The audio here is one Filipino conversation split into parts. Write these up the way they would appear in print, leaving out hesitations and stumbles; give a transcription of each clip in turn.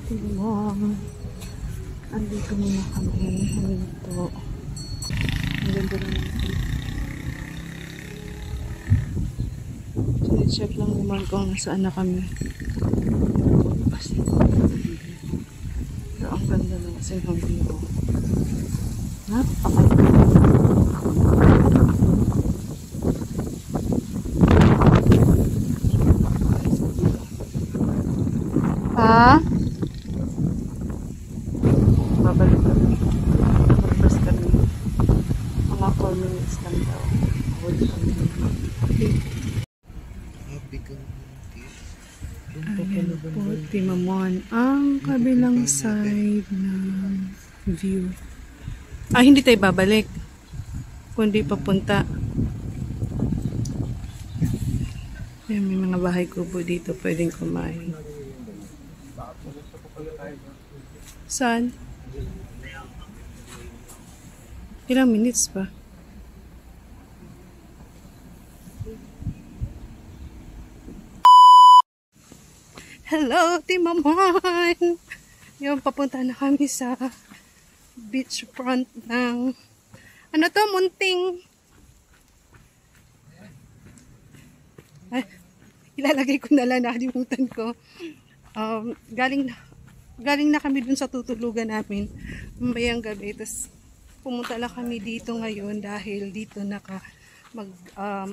Tingnan. Andito muna kami. Dito. Ang ganda na natin. Sinecheck lang naman kung nasaan na kami. Kasi pero ang ganda na kasi ng view. Napakaganda. Ha? Babalik kami. Magbas kami. Mga 4 minutes lang daw. Hold kami. Ayan po, Timamon. Ang kabilang side ng view. Hindi tayo babalik. Kundi papunta. Ayan, may mga bahay kubo dito. Pwedeng kumain. Saan? Ilang minutes pa? Hello, Timamon! Yung papunta na kami sa beachfront ng ano to, Munting. Ilalagay ko na lang, nakalimutan ko. Galing na kami dun sa tutulugan namin mamayang gabi. Tapos pumunta lang kami dito ngayon dahil dito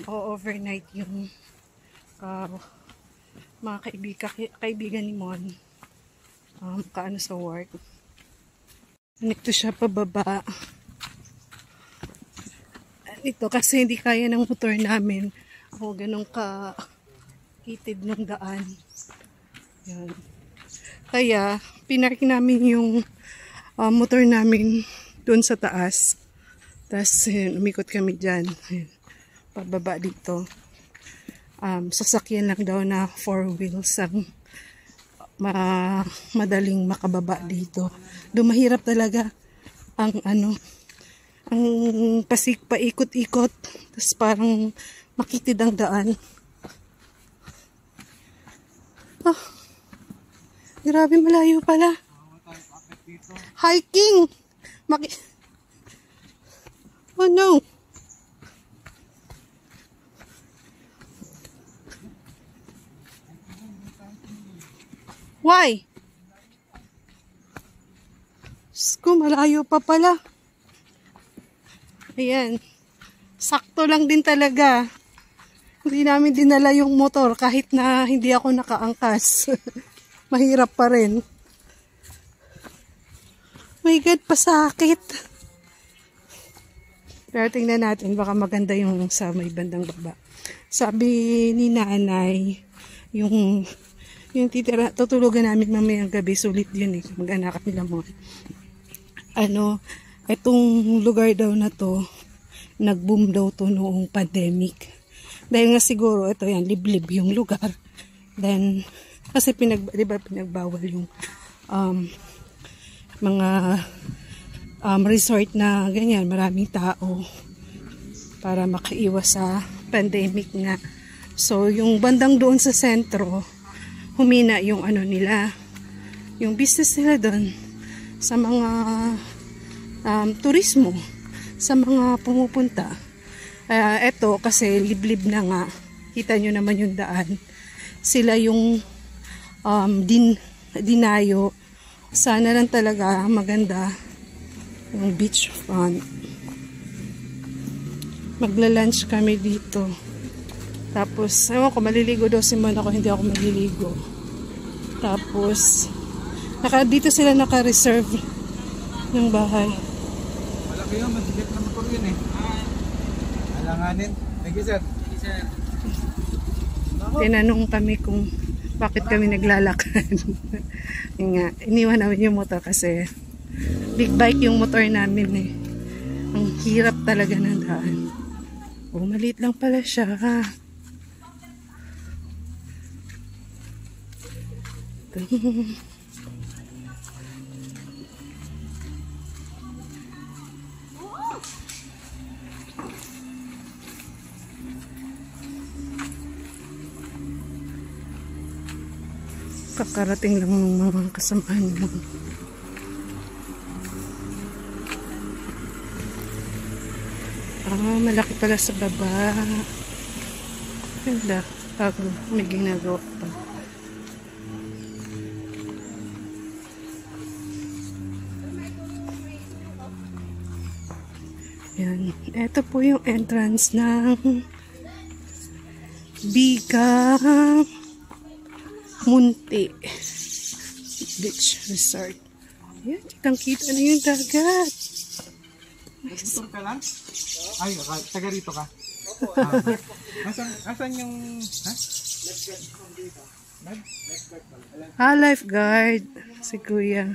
overnight yung mga kaibigan ni Mon kaano sa work. Nito siya pababa. Ito kasi hindi kaya ng motor namin. Ako ganun kitid ng daan. Yan. Kaya pinark namin yung motor namin doon sa taas. Tapos umikot kami dyan. Pababa dito. Sasakyan lang daw na 4 wheels ang madaling makababa dito. Doon mahirap talaga ang ang paikot-ikot. Tapos parang makitid ang daan. Grabe, malayo pala. Hiking! Oh no! Why? Sko, malayo pa pala. Ayan. Sakto lang din talaga. Hindi namin dinala yung motor kahit na hindi ako nakaangkas. Mahirap pa rin. My God, pasakit. Pero tingnan natin, baka maganda yung sa may bandang baba. Sabi ni nanay, yung tutulugan namin mamayang gabi, sulit yun eh. Mag-anak nila mo. Itong lugar daw na to, nag-boom daw to noong pandemic. Dahil nga siguro, ito yan, liblib yung lugar. Then, kasi pinagbawal yung mga resort na ganyan, maraming tao para makaiwas sa pandemic nga. So, yung bandang doon sa sentro, humina yung nila, yung business nila doon sa mga turismo, sa mga pumupunta. Eto kasi liblib na nga, kita nyo naman yung daan, sila yung dinayo. Sana lang talaga maganda yung beachfront. Magla-lunch kami dito. Tapos, ewan ko, maliligo daw si Mon, ako hindi ako maliligo. Tapos, dito sila naka-reserve ng bahay. Malaki yun, masigit na motor yun eh. Alanganin. Thank you, sir. Thank you, sir. Tinanong kami kung bakit kami naglalakad. Nga, iniwan namin yung motor kasi big bike yung motor namin eh. Ang hirap talaga ng daan. Maliit lang pala siya. Kakarating lang ng mga kasamahan mo. Malaki pala sa baba. Ganda. Bago may ginagawa pa. Yan. Ito po yung entrance ng Bigang Munti Beach Resort. Yan. Kitang-kita na yung dagat. Gusto ka lang? Ay, taga rito ka? Asan yung... Ha? Lifeguard. Si Kuya.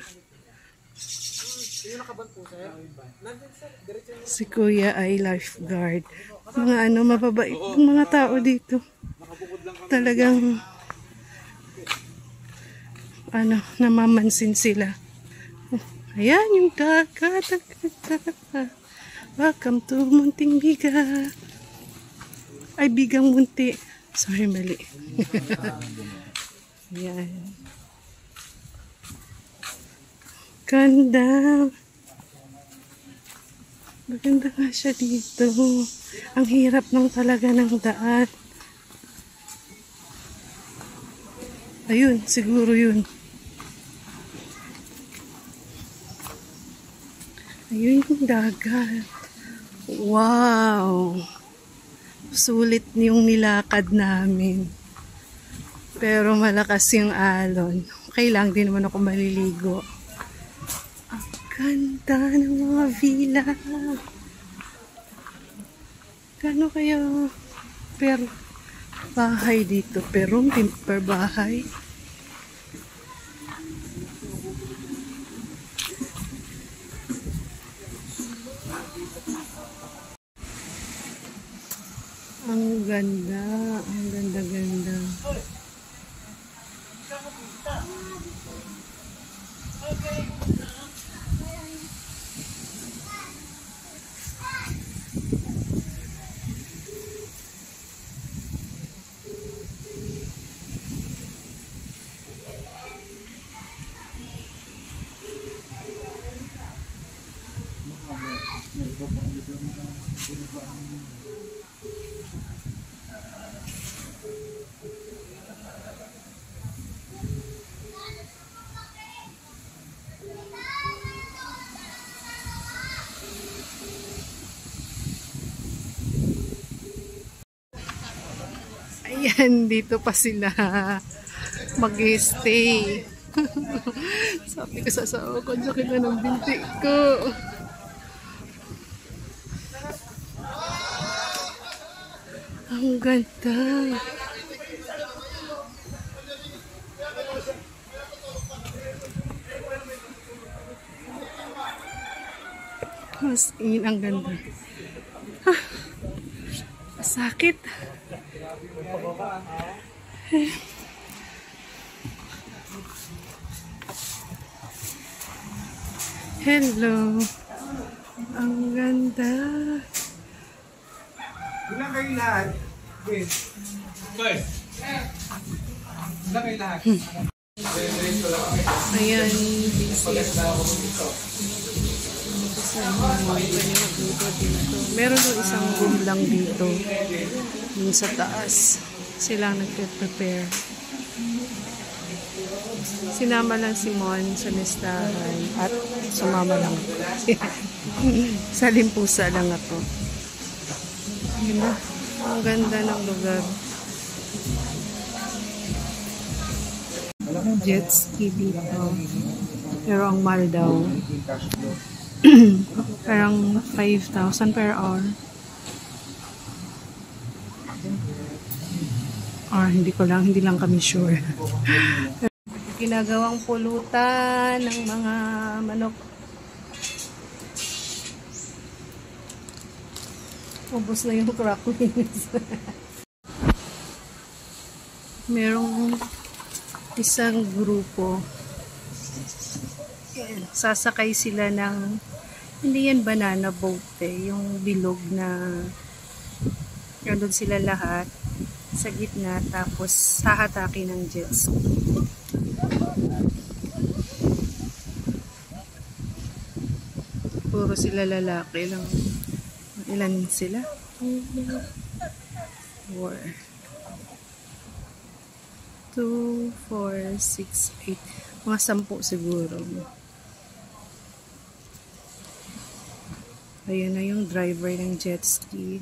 Si Kuya ay lifeguard. Mga mababait ng mga tao dito. Talagang namamansin sila. Ayan yung dagat. Welcome to Munting Biga. Ay, Bigang Munti. Sorry, mali. Ayan. Ganda. Maganda nga siya dito. Ang hirap ng talaga ng daan. Ayun, siguro yun. Ayun yung dagat. Wow! Sulit yung nilakad namin. Pero malakas yung alon. Okay lang, di naman ako maliligo. Ang ganda ng mga villa. Gano kaya per bahay dito? Per room, per bahay? Ang ganda, ang ganda-ganda. Ayan, dito pa sila mag-stay. Sabi ko sa asawa ko, sakit na ng binti ko. Ang ganda. Mas ang ganda. Sakit. Hello. Ang ganda. Ilan kayo lahat? Wait. Ilan kayo lahat? Ayan. Meron doon isang room lang dito. Yung sa taas. Silang nagpe-prepare. Sinama lang si Mon sa listahan at sumama lang ako. Sa limpusa lang ako. Ganda. Ang ganda ng lugar. Jet ski dito. Pero ang mahal daw. Parang 5,000 per hour. Or hindi lang kami sure. Ginagawang pulutan ng mga manok. Ubos na yung cracklings. Merong isang grupo. Yan, sasakay sila ng hindi yan banana boat yung bilog na nandun sila lahat sa gitna tapos hahatakin ng jet ski. puro sila lalaki lang. Ilan sila? 4 2, 4, 6, 8 mga 10 siguro. Ayan na yung driver ng jet ski.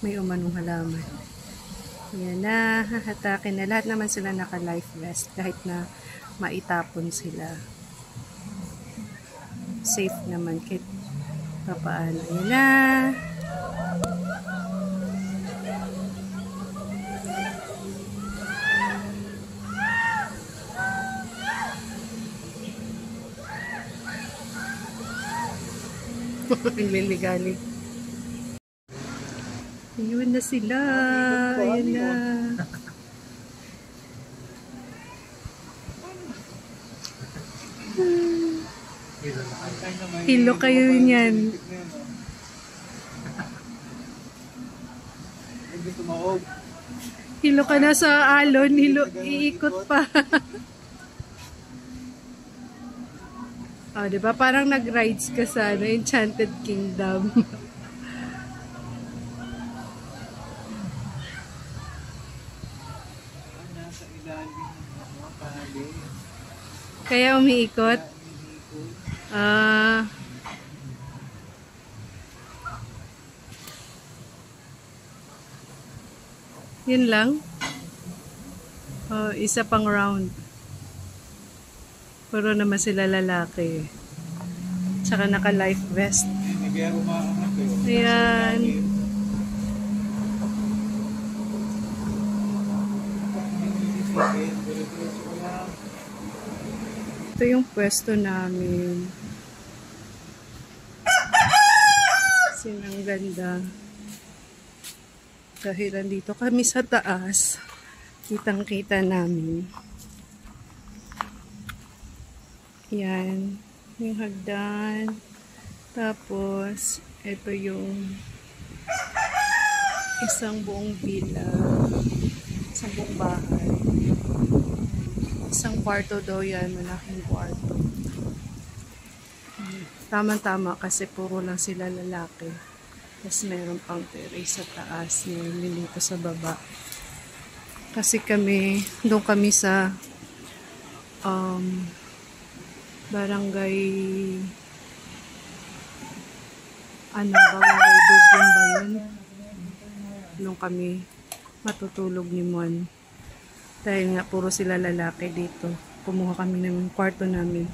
May umanong halaman. Ayan na, hahatakin na. Lahat naman sila naka-life vest kahit na maitapon sila. Safe naman kahit papaano. Ayan na. Ang liligalig. Ayun na sila. Ayun na. Hilo kayo niyan. Hilo ka na sa alon. Hilo, iikot pa. Oh, diba? Parang nag-rides ka sa Enchanted Kingdom. Kaya umiikot? Yun lang? Oh, isa pang round. Puro naman sila lalaki. Tsaka naka-life vest. Ayan. Ito yung pwesto namin. Sinang ganda. Dahil nandito kami sa taas, kitang-kita namin. Yan. Yung hagdan. Tapos, ito yung isang buong villa. Isang buong bahay. Isang kwarto daw yan. Malaking kwarto. Tama-tama kasi puro lang sila lalaki. Tapos meron pang terrace sa taas. Meron din dito sa baba. Kasi kami, doon kami sa barangay barangay Dugun ba yun? Doon kami matutulog ni Mon. Dahil nga puro sila lalaki dito. Kumuha kami ng kwarto namin.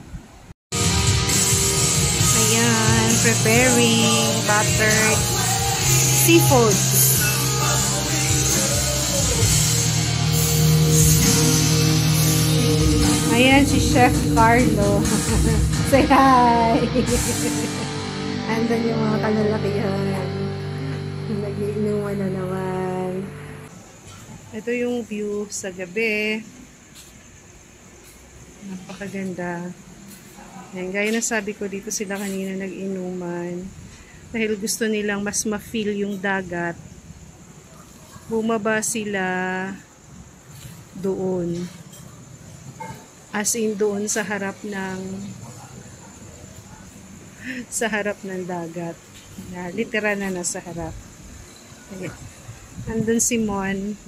Ayan, preparing buttered seafood. Ayan si Chef Carlo. Say hi! Andan yung mga kalalakihan. Nag-iinuman na naman. Ito yung view sa gabi. Napakaganda. Ayan, gaya na sabi ko, dito sila kanina nag-inuman. Dahil gusto nilang mas ma-feel yung dagat. Bumaba sila doon. As in doon sa harap ng dagat. Literal na nasa harap. Ayan. Andun si Mon,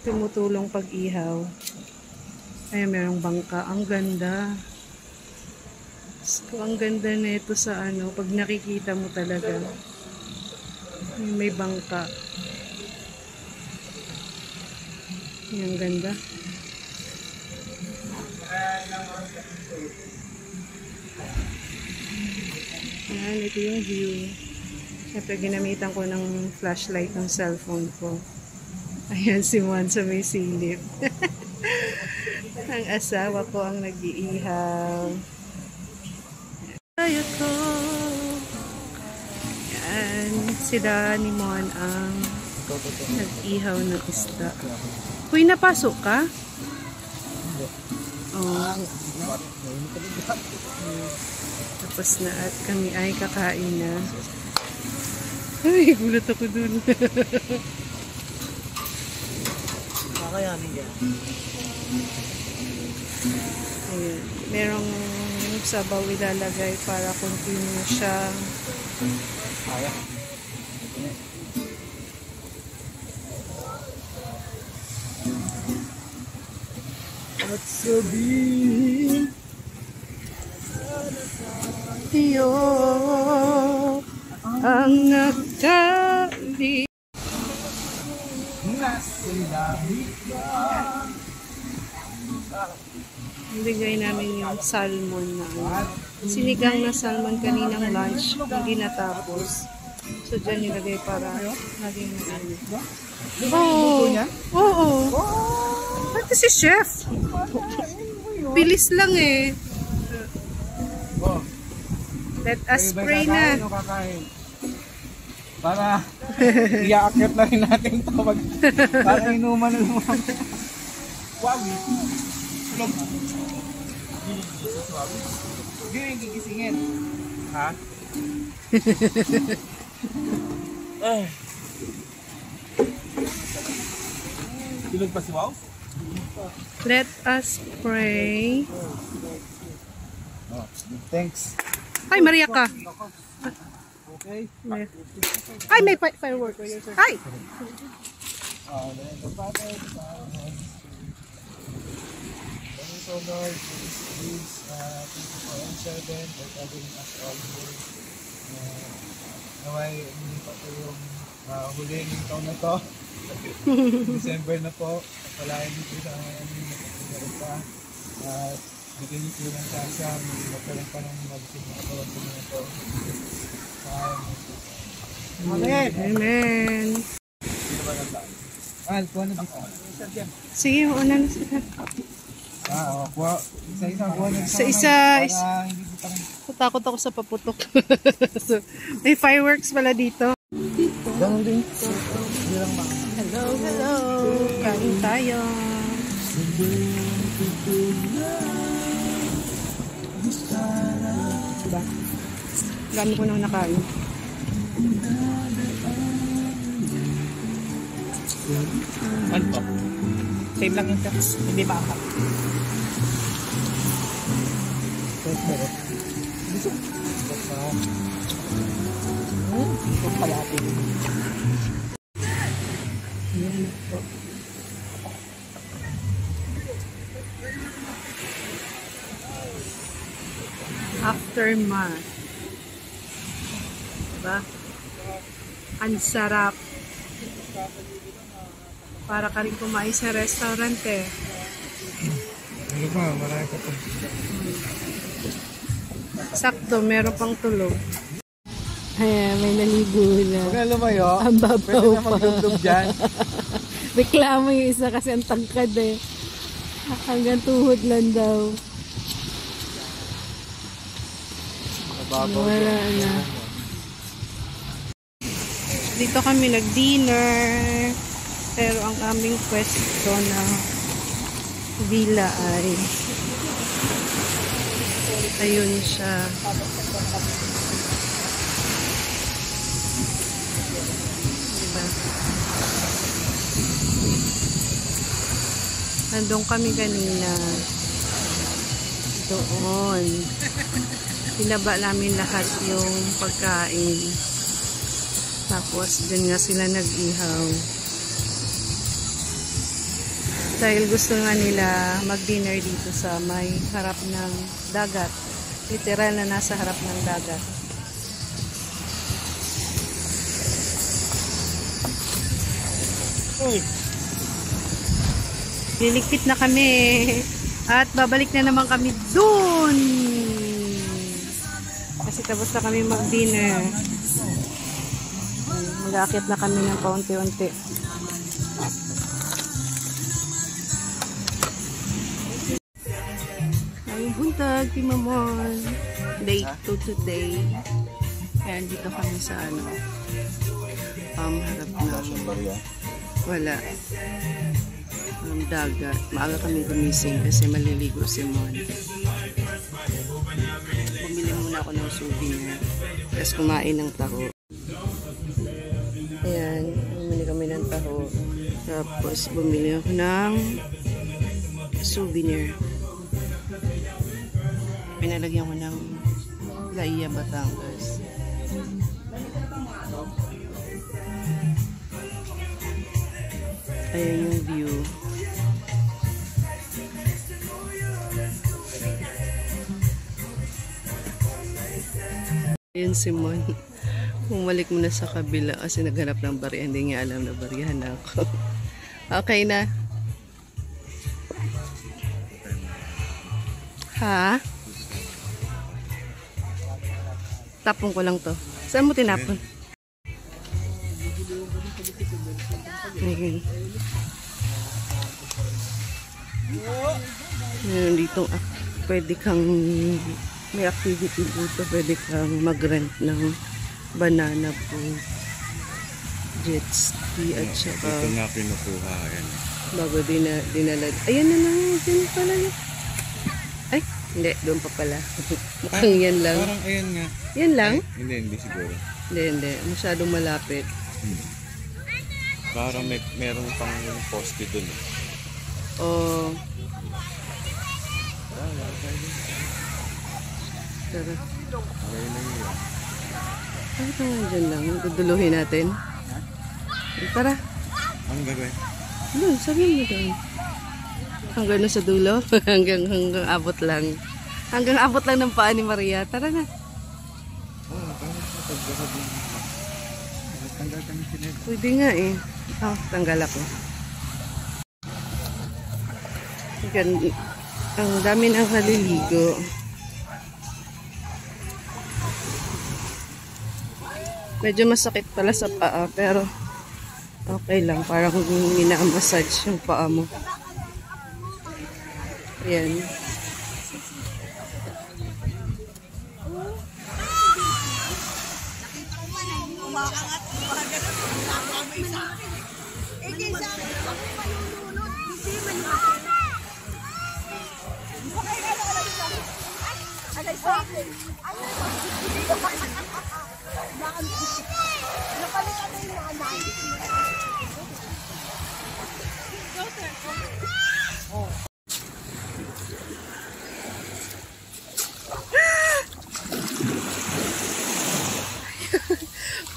tumutulong pag-ihaw. Ay, merong bangka. Ang ganda. So, ang ganda na ito sa pag nakikita mo talaga. May bangka. Ang ganda. Ayan, ito yung view. Siyempre, ginamitan ko ng flashlight ng cellphone ko. Ayan si Juan sa may silip. Ang asawa ko ang nag-iihaw. Tayo ko. Ayan, sila ni Mon ang nag-ihaw ng isda. Uy, napasok ka? Oh. Tapos na at kami ay kakain na. Ay, gulat ako dun. Kakayanin yan. Ayan. Merong sabaw ilalagay para continue siya. At sabihin iyo ang nagdali. na sinabi ka. Bigay namin yung salmon na sinigang na salmon kaninang lunch, hindi natapos. So, dyan nilagay para maging Oo. Oo. Ito si chef. Bilis lang eh. Oh, Let us pray na. o kakain? Para iaakyat na rin natin ito. Para inuman na lumang. Wow. Tulog. Hindi rin gigisingin. Ha? Tulog pa si Wow? Let us pray. Oh, thanks. Ay, Maria ka. Okay. Ay, may fireworks. Ay! So Lord, please, thank you for answering for covering us all here. Naway, hindi pa po yung huling taon na to. December na po. Palain niyo po sa amin na pagkakaroon pa. At bigyan niyo po ng chance magkaroon pa ng magkaroon po na ito. Amen! Amen. Kuha na dito. Sige, una na sila. Kuha. Isa-isa. Kuha na Isa-isa. para hindi po parang... Natakot ako sa paputok. So, may fireworks pala dito. Ganun din. Hello, hello. Kain tayo. Diba? Dami ko nang nakain. Ano po? Same lang yung text. Hindi pa ako. Aftermath. Diba? Ang sarap. Para ka rin kumain sa restaurant eh. Ano ba? Marami ka po. Sakto, meron pang tulog. Ayan, may naligo na. Huwag na lumayo. Ang babaw Pwede na pa. magdugdug dyan. Reklamo yung isa kasi ang tangkad eh. Hanggang tuhod lang daw. Mababaw Wala na. Dito kami nag-dinner. Pero ang aming pwesto na villa ay ayun siya. Diba? Nandun kami kanina. Doon. Pinaba namin lahat yung pagkain. Tapos dyan nga sila nag-ihaw. Dahil gusto nga nila mag-dinner dito sa may harap ng dagat. Literal na nasa harap ng dagat. Uy! Liligpit na kami. At babalik na naman kami dun. Kasi tapos na kami mag-dinner. Mag-aakyat na kami ng paunti-unti. Ay, buntag, Timamon. Day 2 today. Ayan, dito kami sa ano. Harap na. Wala. Dagat. Maaga kami gumising kasi maliligo si Mon. Bumili muna ako ng souvenir. Tapos kumain ng taho. Ayan. Bumili kami ng taho. Tapos bumili ako ng souvenir. pinalagyan ko ng Laia, Batangas. Ayan yung view. Ayan si Mon. Bumalik muna sa kabila kasi naghanap ng barya. Hindi niya alam na baryahan ako. Okay na. Ha? Tapon ko lang to. Saan mo tinapon? Ayan. Ayan dito. Pwede kang may activity dito. Pwede kang mag-rent ng banana boat, jet ski at saka ito nga pinukuha. Ayan. Bago dinala. Ayan na lang. Diyan pala yun. Ay, hindi. Doon pa pala. Mukhang yan lang. Parang ayan nga. Yan lang? Ay, hindi siguro. Hindi. Masyadong malapit. Parang merong pang poste dun. Oh. Tara. Okay na yun. Ano ka nga dyan lang? Duduluhin natin. Tara. Ang gagawin? Doon, sabihin mo doon. Hanggang na sa dulo? hanggang abot lang. Hanggang abot lang ng paa ni Maria. Tara na. Oo, parang pagkakad yung tanggal kami sined. Pwede nga eh. Tanggal ako. Ang dami nang naliligo. Medyo masakit pala sa paa pero okay lang. Parang minamassage yung paa mo. Ayan.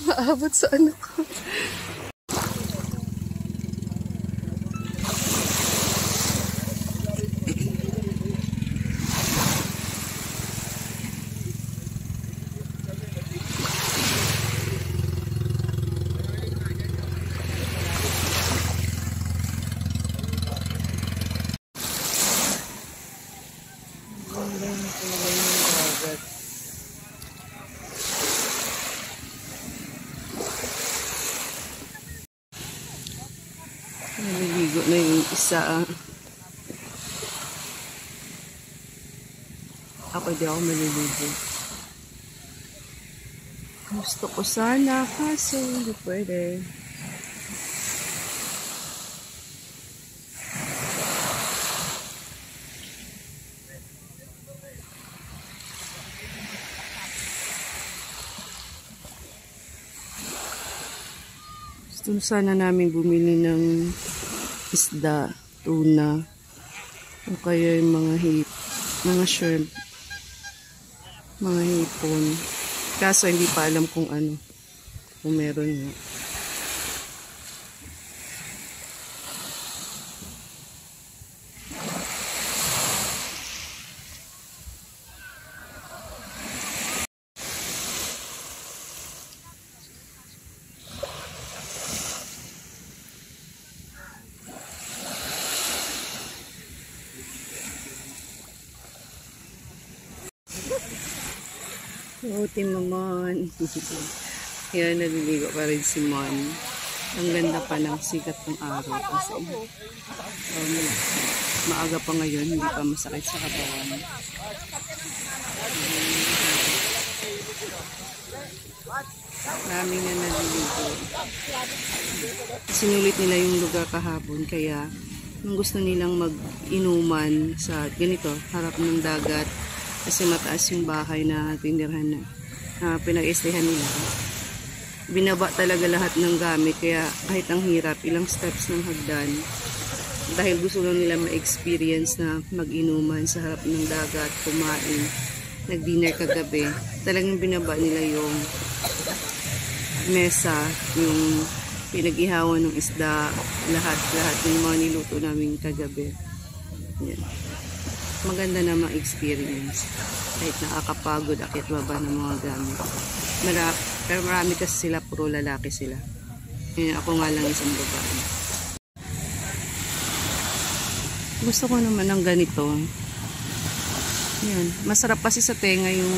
Maabot sa anak ko. Naliligo na yung isa. Ako di ako maliligo. Gusto ko sana kaso hindi pwede. Gusto sana namin bumili ng isda, tuna, o kaya yung mga shrimp, mga hipon. Kaso hindi pa alam kung ano, kung meron nga. Oh, Timamon. Yan, naliligo pa rin si Mon. Ang ganda pa ng sikat ng araw kasi maaga pa ngayon, hindi pa masakit sa katawan. Marami na naliligo. Sinulit nila yung lugar kahapon kaya nung gusto nilang mag-inuman sa ganito, harap ng dagat kasi mataas yung bahay na tinirhan na pinag-estehan nila. Binaba talaga lahat ng gamit kaya kahit ang hirap, ilang steps ng hagdan dahil gusto lang nila ma-experience na mag-inuman sa harap ng dagat, kumain. nag-dinner kagabi. Talagang binaba nila yung mesa, yung pinag-ihawan ng isda, lahat ng mga niluto namin kagabi. Yan. Maganda namang experience. Kahit nakakapagod, akit baba ng mga gamit. Pero marami kasi sila, puro lalaki sila. Yan, ako nga lang isang babae. Gusto ko naman ng ganito. Yan. Masarap kasi sa tenga yung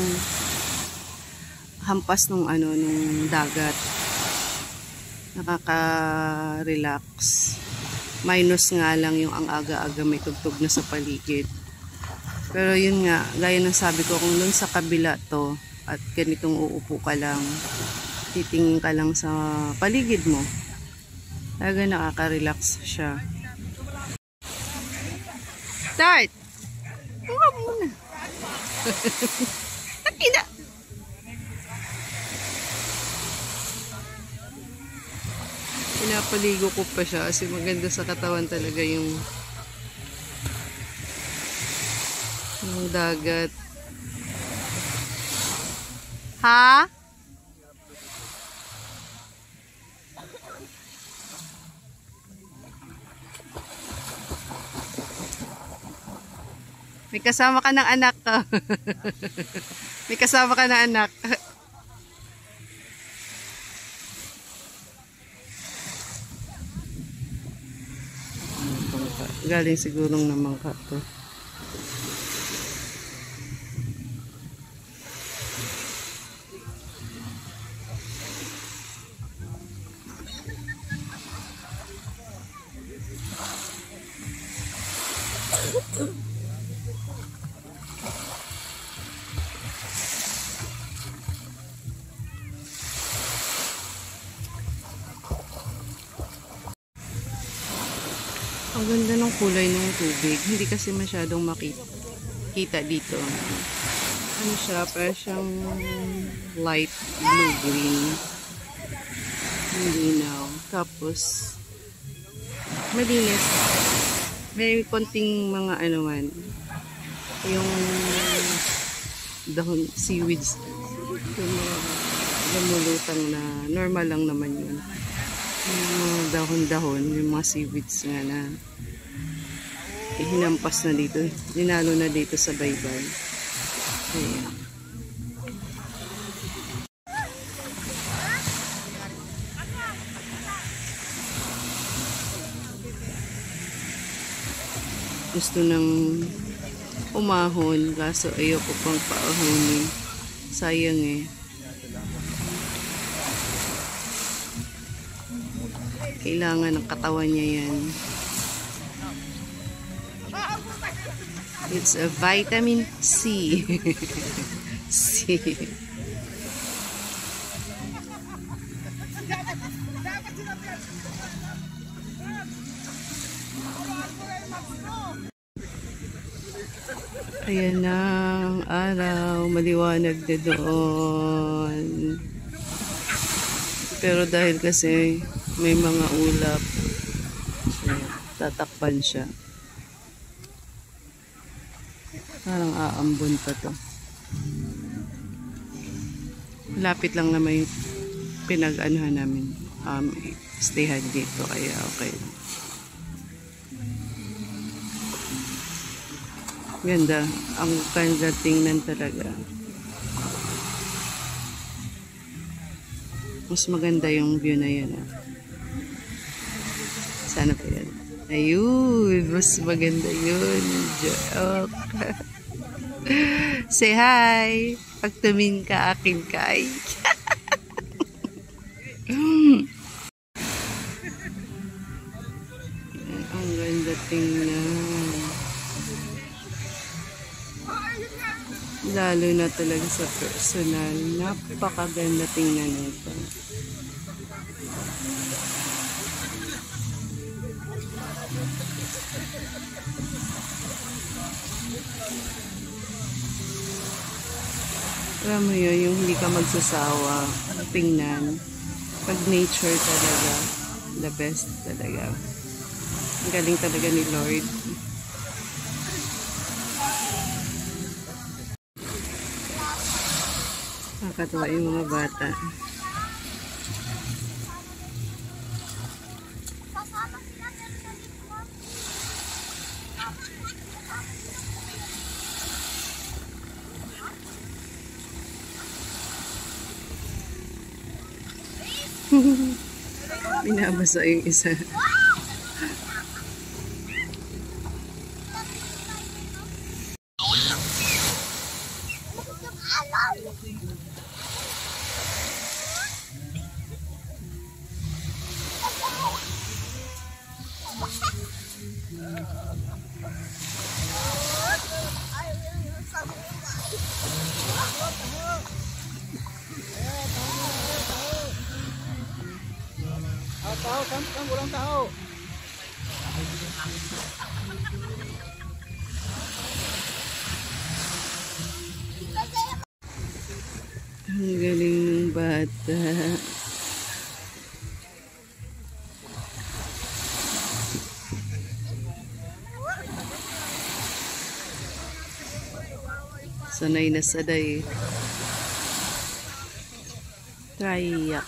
hampas nung nung dagat. Nakaka-relax. Minus nga lang yung ang aga-aga may tugtog na sa paligid. Pero yun nga, gaya ng sabi ko, kung dun sa kabila to at ganitong uupo ka lang, titingin ka lang sa paligid mo, talaga nakaka-relax siya. Start! Huwag muna. Nakina! Pinapaligo ko pa siya kasi maganda sa katawan talaga yung dagat. Ha? May kasama ka ng anak ko. May kasama ka ng anak. Galing sigurong naman ka to. Ang ganda ng kulay ng tubig. Hindi kasi masyadong makita dito. Ano siya? Parang siyang light blue-green. Hindi na. Tapos, malinis. May konting mga man. Yung dahon, seaweeds. Yung mga lumulutang na normal lang naman yun. Yung mga dahon-dahon, yung mga seaweeds nga na hinampas na dito, dinalo na dito sa baybay. Ayan. Gusto nang umahon kaso ayoko pang paahonin, sayang eh. Kailangan ng katawan niya yan. It's a vitamin C. C. Ayan na ang araw. Maliwanag na doon. Pero dahil kasi may mga ulap, tatakpan siya. Parang aambon pa to. Lapit lang naman yung pinag-anuhan namin. Stayhan dito, kaya okay. Ganda. Ang ganda tingnan talaga. Mas maganda yung view na yan. Sana pa yan. Ayun, mas maganda yun. Joke. Say hi. Pag tumingin ka, akin kay. Ang ganda tingnan. Lalo na talaga sa personal. Napakaganda tingnan nito. Alam mo yun, yung hindi ka magsasawa tingnan. Pag nature talaga, the best talaga. Ang galing talaga ni Lord. Nakakatawa yung mga bata. Binabasa yung isa. Tao, kan, walang tao. Ang galing ng bata. Sanay na sanay. Traiyak.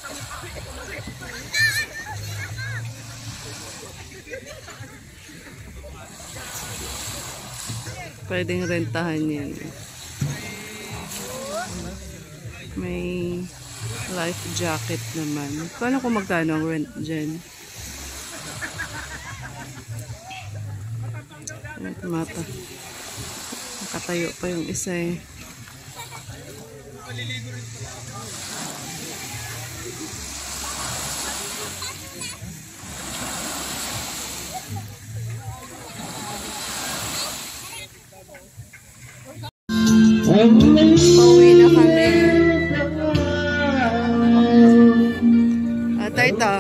Pwedeng rentahan yan. May life jacket naman. Kala ko magkano ang rent dyan. Mata. Nakatayo pa yung isa eh. Pauwi na kami. At ito.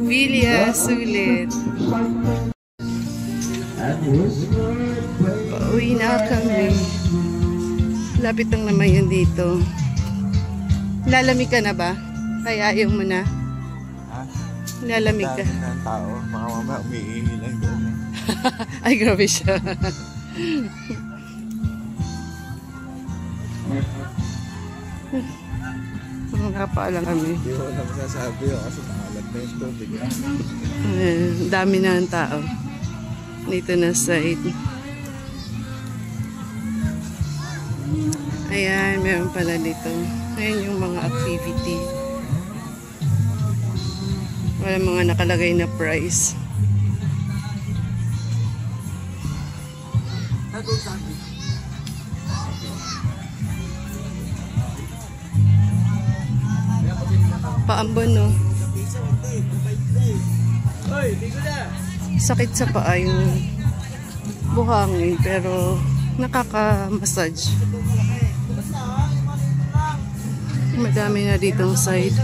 Villa sulit. Pauwi na kami. Lapit lang naman yun dito. Lalamig ka na ba? Kaya ayaw mo na? Lalamig ka. Ang tao, baka mamaya umiihi lang doon. Ay, grabe siya. Nakapaalam kami. Hindi ko na masasabi yun kasi nakalat na yung tubig. Dami na ang tao. Dito na side. Ayan, meron pala dito. Ayan yung mga activity. Wala mga nakalagay na price. Paambon, no? Sakit sa paa yung buhangin, pero nakaka-massage. Madami na ditong side.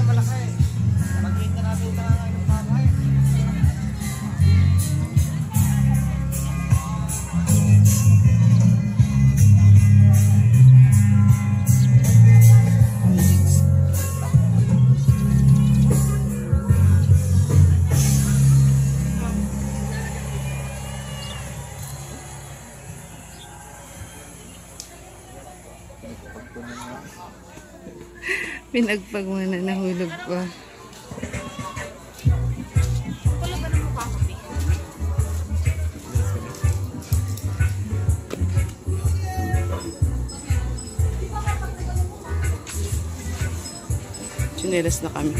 Pinagpag mo na, nahulog pa. Chinelas na kami.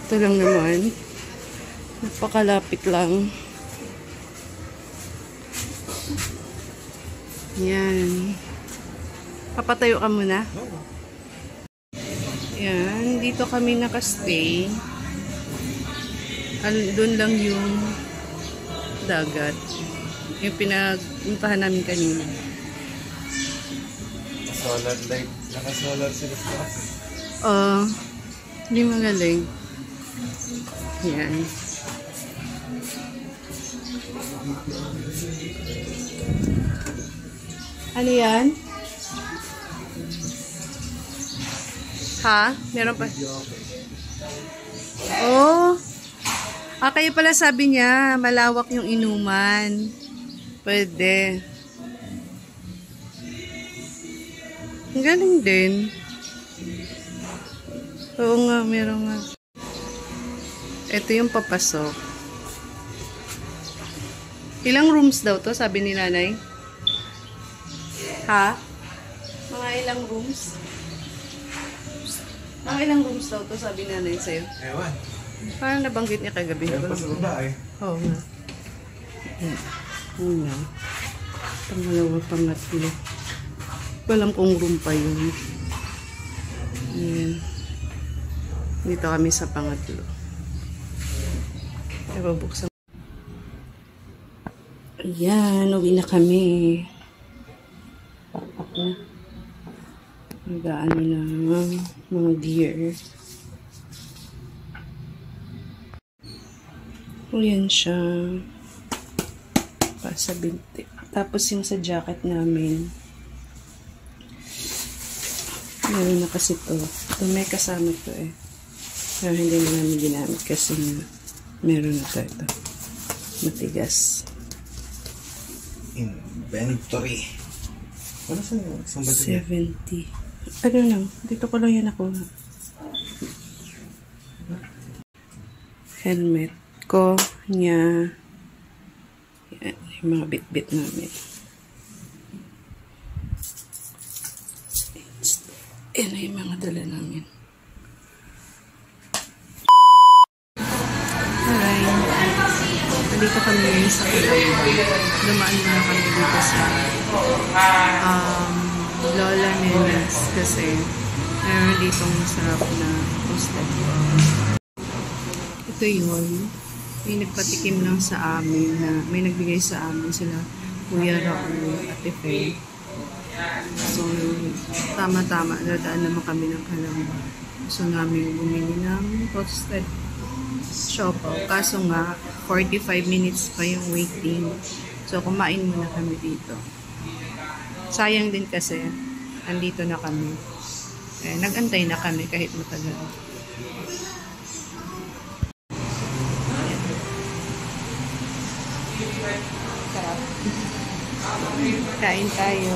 Ito lang naman. Napakalapit lang. Yan. Papatayo ka muna. Yan. Dito kami nakastay. Doon lang yung dagat. Yung pinagpuntahan namin kanina. Solar light. Naka-solar sila pa. Hindi magaling. Yan. Ano yan? Ha? Meron pa? Oh. Kaya pala sabi niya, malawak yung inuman. Pwede. Ang galing din. Oo nga, meron nga. Ito yung papasok. Ilang rooms daw to, sabi ni nanay? Ha? Mga ilang rooms? Mga ilang rooms daw to, sabi ni nanay sa'yo? Ewan. Parang nabanggit niya kagabi. Meron pa sa baba eh. Oo nga. Oo nga. Pangalawa, pangatlo. Walang kung room pa yun. Ayan. Dito kami sa pangatlo. Pero buksan. Ayan, uwi na kami. Nag-ano na mga deer. Ayan siya. Pasa binti. Tapos yung sa jacket namin. Meron na kasi to. Ito may kasama to eh. Pero hindi na namin ginamit kasi meron na to ito. Matigas. Inventory. Ano sa nyo? 70. Ano lang. Dito ko lang yan ako. Helmet ko niya. Yan. Yung mga bit-bit namin. Yan na yung mga dala namin. Alright. Dito kami ngayon sa Calamba. Dumaan muna kami dito sa Lola Nenes kasi meron ditong masarap na toasted. Ito yun. May nagpatikim lang sa amin na may nagbigay sa amin sila Kuya Raul at Efe. So, tama-tama. Dadaan naman kami ng Calamba. Gusto namin bumili ng toasted siopaw. Kaso nga, 45 minutes pa yung waiting. So, kumain muna kami dito. Sayang din kasi, andito na kami. Eh, nag-antay na kami kahit matagal. Sarap. Kain tayo.